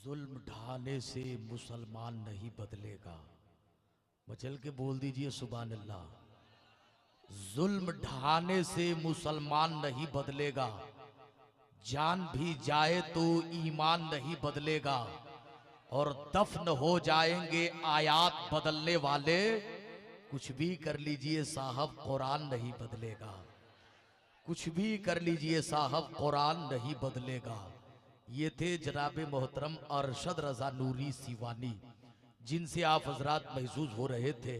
जुल्म ढाने से मुसलमान नहीं बदलेगा। मचल के बोल दीजिए सुभान अल्लाह। जुल्म ढाने से मुसलमान नहीं बदलेगा, जान भी जाए तो ईमान नहीं बदलेगा, और दफन हो जाएंगे आयात बदलने वाले। कुछ भी कर लीजिए साहब कुरान नहीं बदलेगा, कुछ भी कर लीजिए साहब कुरान नहीं बदलेगा। ये थे जनाब मोहतरम अरशद रजा नूरी सीवानी, जिनसे आप हजरात महसूस हो रहे थे।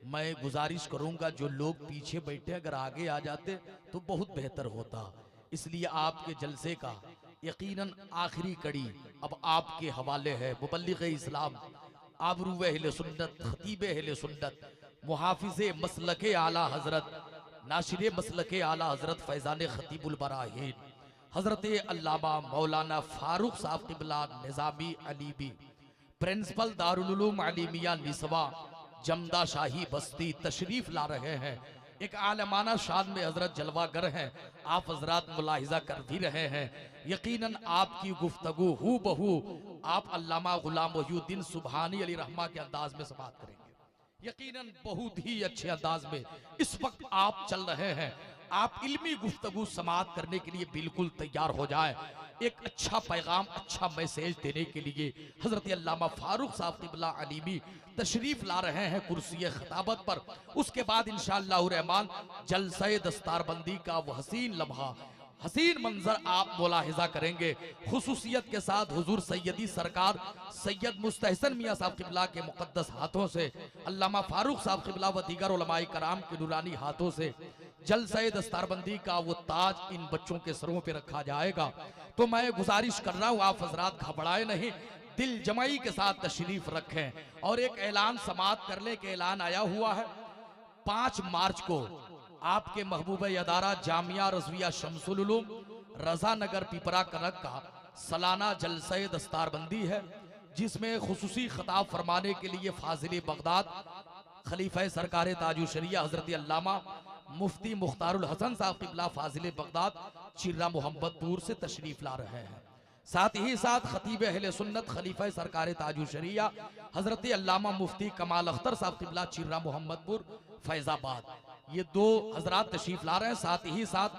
मैं गुजारिश करूंगा जो लोग पीछे बैठे अगर आगे आ जाते तो बहुत बेहतर होता। इसलिए आपके जलसे का यकीनन आखिरी कड़ी अब आपके हवाले है। मुबल्लिग़ इस्लाम, आबरू अहले सुन्नत, खतीब अहले सुन्नत, मुहाफिज़े मसलके आला हजरत, नाशिरे मसलके आला हजरत फैज़ान खतीबुल बराहीन हजरत अल्लामा मौलाना फारूक साहब क़िबला निज़ामी अलीबी, प्रिंसिपल दारुल उलूम अलीमिया निसवा जमदा शाही बस्ती तशरीफ ला रहे हैं। एक आलमाना शान में हजरत जलवागर हैं। आप हजरात मुलाहिजा कर भी रहे हैं। यकीनन आपकी गुफ्तगू हू बहू आप अल्लामा गुलाम मोहिउद्दीन सुबहानी अली रहमा के अंदाज में समाअत करेंगे। यकीनन बहुत ही अच्छे अंदाज में इस वक्त आप चल रहे हैं। आप इल्मी गुफ्तगू समाअत करने के लिए बिल्कुल तैयार हो जाए। एक अच्छा पैगाम, अच्छा मैसेज देने के लिए हजरत अल्लामा फारूक साहब क़िबला अलीमी तशरीफ ला रहे हैं कुर्सी खिताबत पर। उसके बाद इंशाअल्लाह रहमान जलसे दस्तारबंदी का वो हसीन लम्हा, हसीन मंजर आप मुलाहिजा करेंगे। खुसूसियत के साथ हुजूर सैयदी सरकार सैयद मुस्तहसन मियाँ साहब क़िबला के मुक़द्दस हाथों से, अल्लामा फारूक साहब क़िबला व दीगर उलमाए कराम के नूरानी हाथों से जलसे दस्तारबंदी का वो ताज इन बच्चों के सरों पे रखा जाएगा। तो मैं गुजारिश कर रहा हूँ आप हजरात घबराए नहीं, दिल जमाई के साथ तशरीफ रखें। और एक ऐलान समाअत करने के ऐलान आया हुआ है। 5 मार्च को आपके महबूब अदारा जामिया रज़विया शम्सुल उलूम रजा नगर पिपरा कनक का सालाना जलसे दस्तारबंदी है, जिसमें खुसूसी खिताब फरमाने के लिए फाजिल बगदाद खलीफा सरकार ताजु शरिया हजरत अल्लामा मुफ्ती मुख्तारुल हसन साहब क़िबला फाजिल बगदाद चिर्रा मोहम्मदपुर से तशरीफ ला रहे हैं। साथ ही साथ खतीब अहले सुन्नत खलीफा सरकार ताजु शरिया हजरत अल्लामा मुफ्ती कमाल अख्तर साहब क़िबला चिर्रा मोहम्मदपुर फैजाबाद, ये 2 हजरात तशरीफ ला रहे हैं। साथ ही साथ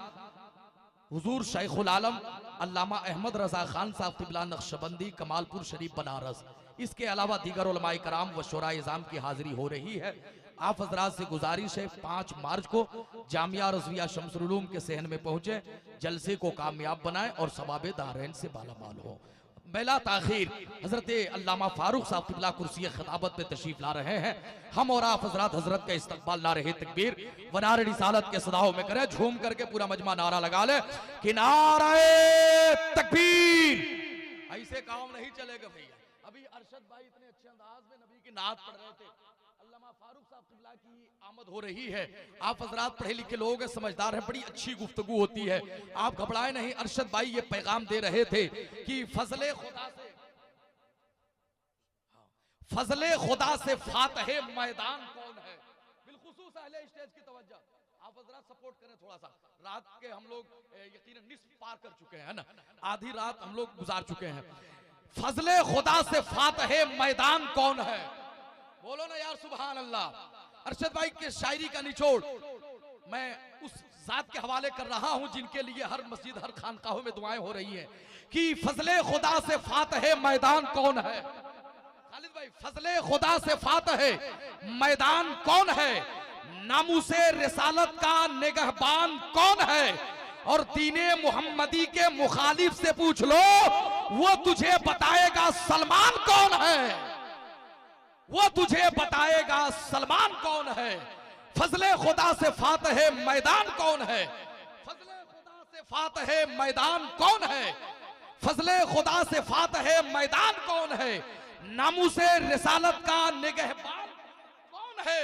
हुजूर शेखुल आलम अल्लामा अहमद रजा खान साहब क़िबला नक्शबंदी कमालपुर शरीफ बनारस, इसके अलावा दीगर उलमाए कराम व शुराए इज़ाम की हाजिरी हो रही है। आप हजरात से गुजारिश है 5 मार्च को जामिया रज़विया शम्सुल उलूम के सहन में पहुंचे, जलसे को कामयाब बनाएं और सवाबे दारैन से बालामाल हो। बेला ताखीर हजरत अल्लामा फारूक साहब क़िबला कुर्सी खिताबत पे तशरीफ ला रहे हैं। हम और आप हजरात हजरत का इस्तकबाल ला रहे तकबीर व नारे रिसालत के सदाओं में करें। झूम करके पूरा मजमा नारा लगा ले कि नारे तकबीर। ऐसे काम नहीं चलेगा भैया। अभी अरशद भाई इतने अच्छे अंदाज में नबी की नात पढ़ रहे थे, अल्लामा फारूक साहब क़िबला की आमद हो रही है। आप हजरात पढ़े लिखे लोग हैं, समझदार हैं, बड़ी अच्छी गुफ्तगू होती है। आप घबराए नहीं। अरशद भाई ये पैगाम दे रहे थे कि फजले खुदा से फातहे मैदान कौन है। बिलखुसूस अहले स्टेज की तवज्जो, आप हजरात सपोर्ट करें थोड़ा सा। रात के हम लोग यकीनन निस्फ पार कर चुके हैं ना, आधी रात हम लोग गुजार चुके हैं। फजले खुदा से फातहे मैदान कौन है, बोलो ना यार सुभान अल्लाह। अरशद भाई के शायरी का निचोड़ मैं उस जात के हवाले कर रहा हूं जिनके लिए हर मस्जिद हर खानकाहों में दुआएं हो रही हैं कि फजले खुदा से फातहे मैदान कौन है। खालिद भाई, फजले खुदा से फातहे मैदान कौन है, नामुसे रिसालत का निगहबान कौन है, और दीने मुहम्मदी के मुखालिफ से पूछ लो वो तुझे बताएगा सलमान कौन है, वो तुझे बताएगा सलमान कौन है। फजले खुदा से फातहे मैदान कौन है, फजले खुदा से फातहे मैदान कौन है, फजले खुदा से फातहे मैदान कौन है, नामुसे रिसालत का निगहबान कौन है,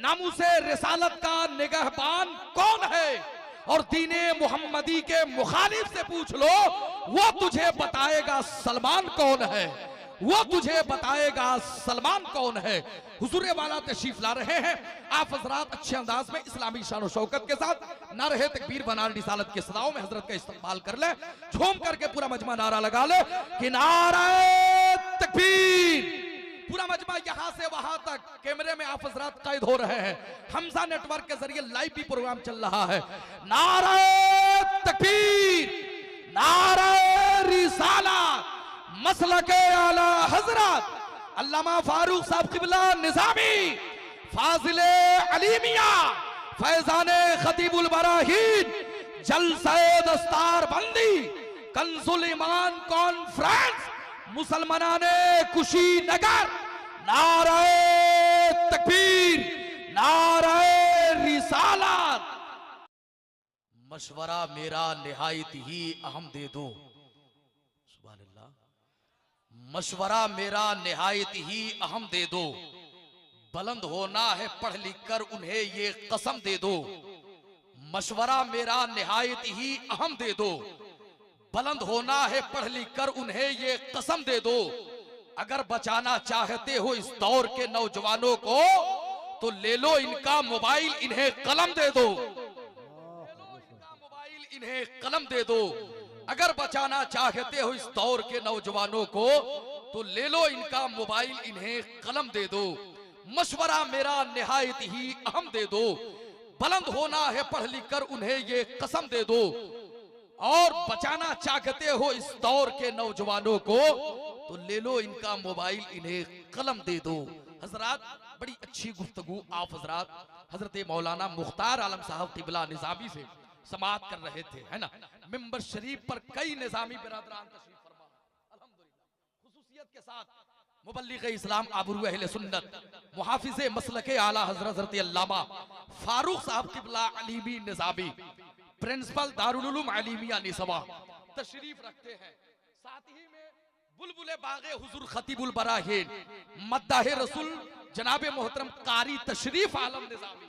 नामुसे रिसालत का निगहबान कौन है, और दीने मुहम्मदी के मुखालिफ से पूछ लो वो तुझे बताएगा सलमान कौन है, वो तुझे बताएगा सलमान कौन है। हुजूर वाला तशरीफ ला रहे हैं। आप हजरात अच्छे अंदाज में इस्लामी शान और शौकत के साथ नारे तकबीर बना रिसालत के सदाओं में हजरत का इस्तेमाल कर ले। झूम करके पूरा मजमा नारा लगा ले कि नारे तकबीर। पूरा मजमा यहां से वहां तक कैमरे में आप हजरात कैद हो रहे हैं। हमजा नेटवर्क के जरिए लाइव भी प्रोग्राम चल रहा है। नारे तकबीर, नारे रिसालत, मसलके आला हजरत अल्लामा फारूक साहब क़िबला निज़ामी, फाजिले अलीमिया, फैजाने खतीबुल बराहीन, जलसे दस्तार बंदी, कंजुल ईमान कॉन्फ्रेंस, मुसलमानाने कुशीनगर, नारे तकबीर, नारे रिसालत। मशवरा मेरा निहायत ही अहम दे दो, सुभान अल्लाह। मशवरा मेरा निहायत ही अहम दे दो, बुलंद होना है पढ़ लिख कर उन्हें ये कसम दे दो। मशवरा मेरा निहायत ही अहम दे दो, बुलंद होना है पढ़ लिख कर उन्हें ये कसम दे दो। अगर बचाना चाहते हो इस दौर के नौजवानों को तो ले लो इनका मोबाइल, इन्हें कलम दे दो। मोबाइल, इन्हें कलम दे दो। अगर बचाना चाहते हो इस दौर के नौजवानों को तो ले लो इनका मोबाइल, इन्हें कलम दे दो। मशवरा मेरा निहायत ही अहम दे दो, बुलंद होना है पढ़ लिख कर उन्हें ये कसम दे दो। और बचाना चाहते हो इस दौर के नौजवानों को तो ले लो इनका मोबाइल, इन्हें कलम दे दो। हजरात, बड़ी अच्छी गुफ्तगू आप हजरात हजरत मौलाना मुख्तार आलम साहब क़िबला निज़ामी से समाअत कर रहे थे, है ना। मिंबर शरीफ पर कई निज़ामी बिरादरान तशरीफ फरमा, अल्हम्दुलिल्लाह। खुसूसियत के साथ मुबल्लिग़ इस्लाम आबरू अहले सुन्नत मुहाफिज़े मसलके आला हज़रत अल्लामा फारूक साहब क़िबला अलीमी निज़ामी, प्रिंसिपल दारुल उलूम अलीमिया निसवा तशरीफ रखते हैं। साथ ही में बुलबुले बागे हुजूर खतीबुल बराहीन मद्दाहे रसूल जनाबे मोहतरम कारी तशरीफ आलम निज़ामी,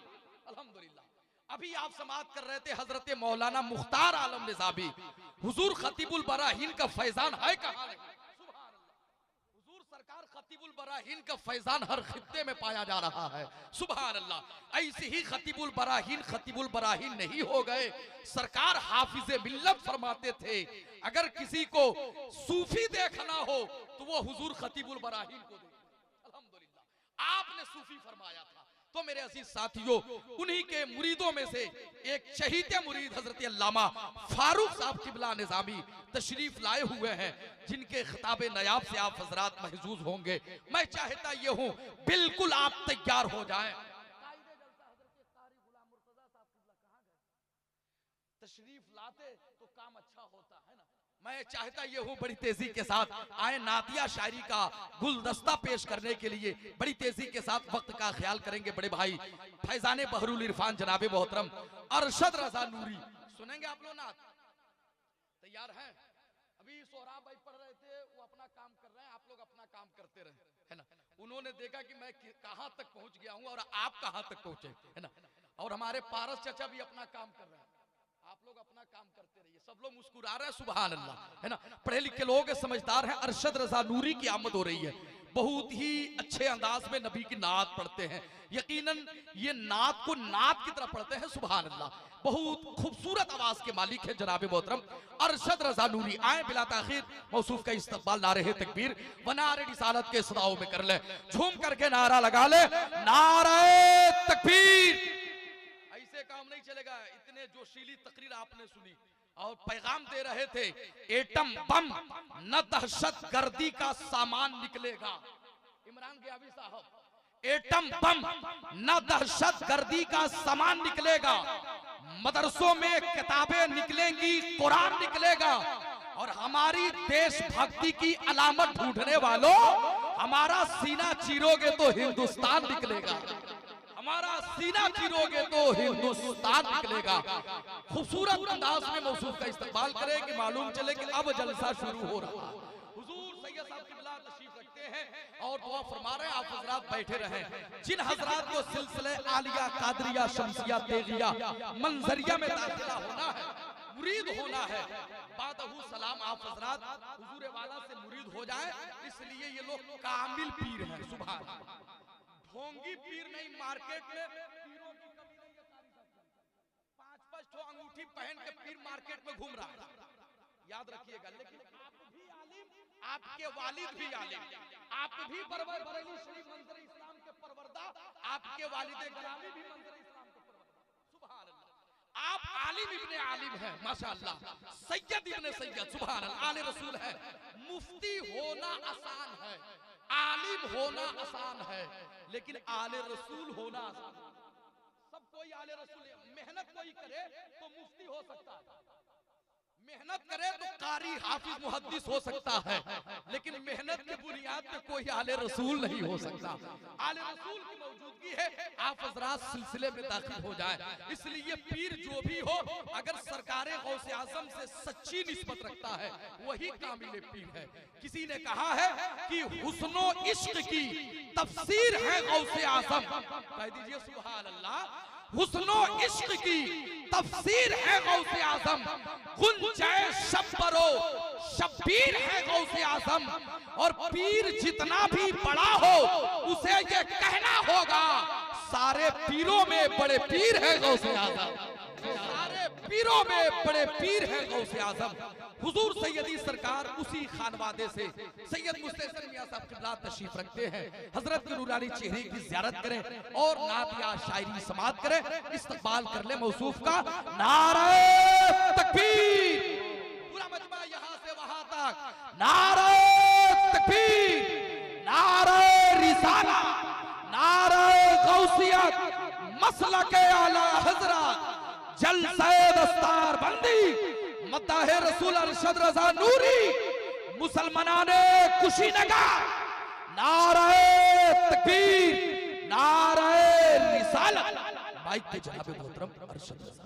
अल्हम्दुलिल्लाह। अभी आप समाअत कर रहे थे हजरत मौलाना मुख्तार आलम निज़ामी, हुजूर खतीबुल बराहीन का फैजान है कहां नहीं, सुभान अल्लाह। हुजूर सरकार खतीबुल बराहीन का फैजान हर खित्ते में पाया जा रहा है, सुभान अल्लाह। ऐसे ही खतीबुल बराहीन नहीं हो गए। सरकार हाफिज़े मिल्लत फरमाते थे अगर किसी को सूफी देखना हो तो वो हुजूर खतीबुल बराहीन को देखे, अल्हम्दुलिल्लाह। आपने सूफी फरमाया था। तो मेरे अजीज साथियों, उन्हीं के मुरीदों में से एक चहीते मुरीद हजरत अल्लामा फारूक साहब क़िबला निज़ामी तशरीफ लाए हुए हैं, जिनके खिताबे नयाब से आप हजरात महजूज होंगे। मैं चाहता ये हूं बिल्कुल आप तैयार हो जाएं। तशरीफ लाते तो काम अच्छा होता है ना। मैं चाहता ये हूँ बड़ी तेजी के साथ आए नातिया शायरी का गुलदस्ता पेश करने के लिए। बड़ी तेजी के साथ वक्त का ख्याल करेंगे बड़े भाई फैजाने बहरुल इरफान जनाबे मोहतरम अरशद रजा नूरी। सुनेंगे आप लोग नात? तैयार हैं? अभी सोहराब भाई पढ़ रहे थे, वो अपना काम कर रहे हैं, आप लोग अपना काम करते रहे, है ना। उन्होंने देखा कि मैं कहां तक पहुंच गया हूं और आप कहां तक पहुंचे, है ना। और हमारे पारस चाचा भी अपना काम कर रहे हैं, आप लोग अपना काम करते रहिए। सब लोग मुस्कुरा रहे हैं, सुभान अल्लाह, है ना। पढ़े लिखे लोग समझदार हैं। अरशद रजा नूरी की आमद हो रही है। बहुत ही अच्छे अंदाज में नबी की नात पढ़ते हैं। यकीनन ये नात को नात की तरह पढ़ते हैं, सुभान अल्लाह। बहुत खूबसूरत आवाज के मालिक है जनाबे मोहतरम अरशद रजा नूरी। आए बिला ताखिर मौसूफ का इस्तकबाल नारे तकबीर व नारे रिसालत के सदाओं में कर ले। झूम करके नारा लगा ले, नारे तकबीर। ऐसे काम नहीं चलेगा। इतने जोशीली तकरीर आपने सुनी और पैगाम दे रहे थे, एटम बम न दहशत गर्दी का सामान निकलेगा। इमरान गियावी साहब, एटम बम न दहशत गर्दी का सामान निकलेगा, मदरसों में किताबें निकलेंगी, कुरान निकलेगा। और हमारी देशभक्ति की अलामत ढूंढने वालों, हमारा सीना चीरोगे तो हिंदुस्तान निकलेगा, हमारा सीना चीरोगे तो हिंदुस्तान निकलेगा। खूबसूरत अंदाज में मौसूफ का इस्तकबाल करें कि मालूम चले कि अब जलसा शुरू हो रहा है। हुजूर सैयद साहब क़िबला तशरीफ रखते हैं और दुआ फरमा रहे हैं। आप हजरात बैठे रहें। जिन हजरात को सिलसिले आलिया, कादरिया, शमसिया, तेगिया, मंजरिया में दाखिला होना है, मुरीद होना है, बादहू सलाम आप हजरात हुजूर वाला से मुरीद हो जाए। इसलिए ये लोग कामिल पीर हैं, सुभान अल्लाह। ढोंगी पीर नहीं, मार्केट में पीरों की कमी नहीं है। 5-5 ठो अंगूठी पहन के पीर मार्केट में घूम रहा है, याद रखिएगा। लेकिन आप भी आलिम, आपके वालिद भी आलिम, आप भी बरेली शरीफ मंजर इस्लाम के परवरदा, आपके वालिद ग्रामी भी मंजर इस्लाम के परवरदा। सुभान अल्लाह। आप आलिम इब्ने आलिम है माशाअल्लाह, सैयद इब्ने सैयद, सुभान अल्लाह, आले रसूल है। मुफ्ती होना आसान है, आलिम होना आसान है, लेकिन आले रसूल होना आसान है। सब कोई आले रसूल, मेहनत कोई करे तो मुफ्ती हो सकता है, मेहनत करे तो कारी हाफिज मुहद्दिस हो सकता है, लेकिन मेहनत के बुनियाद पे कोई आले रसूल नहीं हो सकता। आले रसूल की मौजूदगी है, आप हजरात सिलसिले में दाखिल हो जाए। इसलिए पीर जो भी हो, अगर सरकारे गौसे आजम से सच्ची निस्बत रखता है वही कामिल पीर है। किसी ने कहा है कि हुस्नो इश्क की तफसीर है गौसे आजम, कह दीजिए सुभान अल्लाह। हुस्नो इश्क की तफसीर है गौसे आजम, गुंजाइश शब्बरो शब्बीर है गौसे आजम। और पीर जितना भी बड़ा हो उसे ये कहना होगा सारे पीरों में बड़े पीर है गौसे आजम, सारे पीरों में बड़े पीर है गौसे आजम। हुजूर सैयदी सरकार उसी खानवादे से सैयद मुस्तहसन मियां साहब क़िबला तशरीफ रखते हैं। हजरत के नूरानी चेहरे की ज़ियारत करें और नात या शायरी समाअत करें। इस्तकबाल कर ले मौसूफ का। नारे तकबीर, पूरा मजमा यहां से वहां तक। नारे तकबीर, नारे रिसाला, नारे गौसियत, मसलके आला हजरत, जलसे दस्तार बंदी, मद्दाहे रसूल अरशद रज़ा नूरी, मुसलमानाने कुशीनगर, नारे तकबीर, नारे रिसालत। माइक पे जनाब मोहतरम अरशद रज़ा।